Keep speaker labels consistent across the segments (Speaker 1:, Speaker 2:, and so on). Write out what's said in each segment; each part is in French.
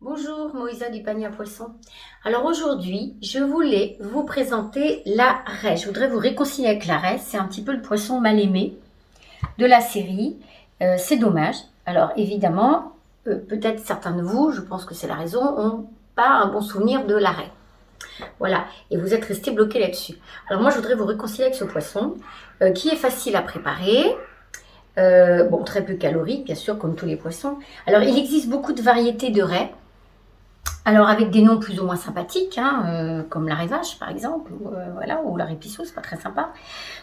Speaker 1: Bonjour, Moïsa du panier à poisson. Alors aujourd'hui, je voulais vous présenter la raie. Je voudrais vous réconcilier avec la raie. C'est un petit peu le poisson mal aimé de la série. C'est dommage. Alors évidemment, peut-être certains de vous, je pense que c'est la raison, n'ont pas un bon souvenir de la raie. Voilà, et vous êtes restés bloqués là-dessus. Alors moi, je voudrais vous réconcilier avec ce poisson qui est facile à préparer. Bon, très peu calorique, bien sûr, comme tous les poissons. Alors, il existe beaucoup de variétés de raies. Alors, avec des noms plus ou moins sympathiques, comme la raie vache, par exemple, ou la raie pisseau, c'est pas très sympa.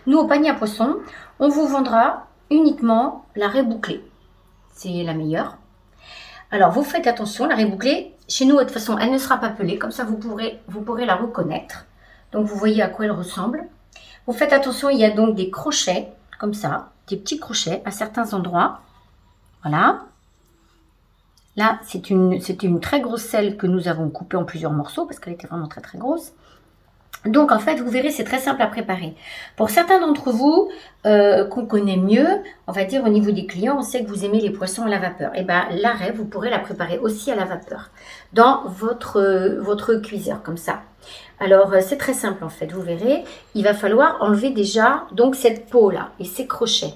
Speaker 1: Nous, au panier à poisson, on vous vendra uniquement la raie bouclée. C'est la meilleure. Alors, vous faites attention, la raie bouclée, chez nous, de toute façon, elle ne sera pas pelée, comme ça, vous pourrez la reconnaître. Donc, vous voyez à quoi elle ressemble. Vous faites attention, il y a donc des crochets, comme ça, des petits crochets à certains endroits. Voilà. Là, c'était une très grosse selle que nous avons coupée en plusieurs morceaux parce qu'elle était vraiment très très grosse. Donc en fait, vous verrez, c'est très simple à préparer. Pour certains d'entre vous qu'on connaît mieux, on va dire au niveau des clients, on sait que vous aimez les poissons à la vapeur. Et bien la raie, vous pourrez la préparer aussi à la vapeur dans votre cuiseur comme ça. Alors c'est très simple en fait, vous verrez. Il va falloir enlever déjà donc cette peau là et ces crochets.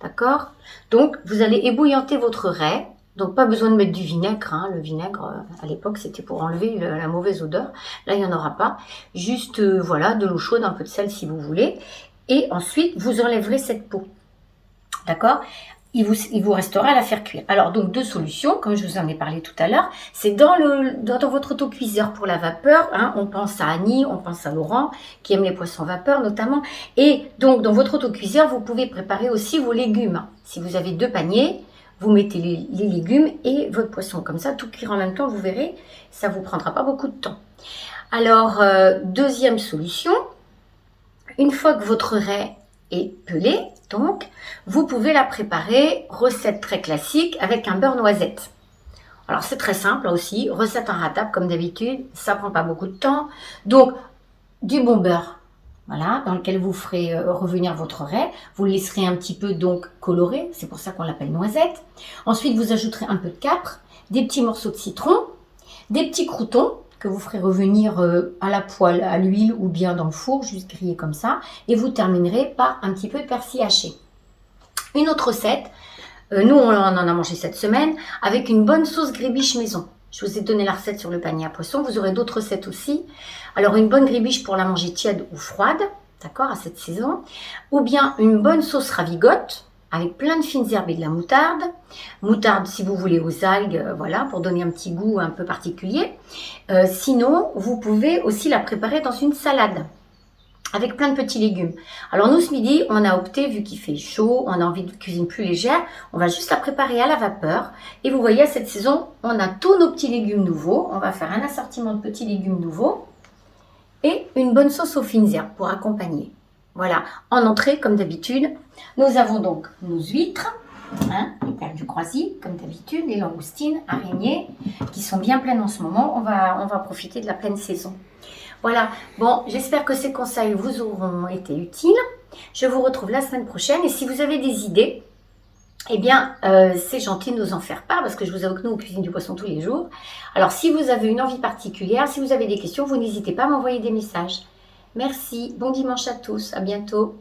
Speaker 1: D'accord? Donc vous allez ébouillanter votre raie. Donc, pas besoin de mettre du vinaigre. Le vinaigre, à l'époque, c'était pour enlever la mauvaise odeur. Là, il n'y en aura pas. Juste, voilà, de l'eau chaude, un peu de sel si vous voulez. Et ensuite, vous enlèverez cette peau. D'accord? Il vous restera à la faire cuire. Alors, donc, deux solutions, comme je vous en ai parlé tout à l'heure. C'est dans votre autocuiseur pour la vapeur. On pense à Annie, on pense à Laurent, qui aime les poissons vapeur notamment. Et donc, dans votre autocuiseur, vous pouvez préparer aussi vos légumes. Si vous avez deux paniers, vous mettez les légumes et votre poisson. Comme ça, tout cuire en même temps, vous verrez, ça ne vous prendra pas beaucoup de temps. Alors, deuxième solution, une fois que votre raie est pelée, donc, vous pouvez la préparer, recette très classique, avec un beurre noisette. Alors, c'est très simple là aussi, recette inratable comme d'habitude, ça ne prend pas beaucoup de temps. Donc, du bon beurre. Voilà, dans lequel vous ferez revenir votre raie. Vous le laisserez un petit peu donc coloré, c'est pour ça qu'on l'appelle noisette. Ensuite, vous ajouterez un peu de capre, des petits morceaux de citron, des petits croûtons que vous ferez revenir à la poêle, à l'huile ou bien dans le four, juste griller comme ça. Et vous terminerez par un petit peu de persil haché. Une autre recette, nous on en a mangé cette semaine, avec une bonne sauce grébiche maison. Je vous ai donné la recette sur le panier à poisson. Vous aurez d'autres recettes aussi. Alors, une bonne grébiche pour la manger tiède ou froide, d'accord, à cette saison. Ou bien une bonne sauce ravigote avec plein de fines herbes et de la moutarde. Moutarde, si vous voulez, aux algues, voilà, pour donner un petit goût un peu particulier. Sinon, vous pouvez aussi la préparer dans une salade avec plein de petits légumes. Alors nous, ce midi, on a opté, vu qu'il fait chaud, on a envie de cuisine plus légère, on va juste la préparer à la vapeur. Et vous voyez, à cette saison, on a tous nos petits légumes nouveaux. On va faire un assortiment de petits légumes nouveaux et une bonne sauce aux fines herbes pour accompagner. Voilà, en entrée, comme d'habitude, nous avons donc nos huîtres, les perles du croisic, comme d'habitude, les langoustines, araignées, qui sont bien pleines en ce moment. On va profiter de la pleine saison. Voilà, bon, j'espère que ces conseils vous auront été utiles. Je vous retrouve la semaine prochaine et si vous avez des idées, eh bien, c'est gentil de nous en faire part parce que je vous avoue que nous, on cuisine du poisson tous les jours. Alors, si vous avez une envie particulière, si vous avez des questions, vous n'hésitez pas à m'envoyer des messages. Merci, bon dimanche à tous, à bientôt.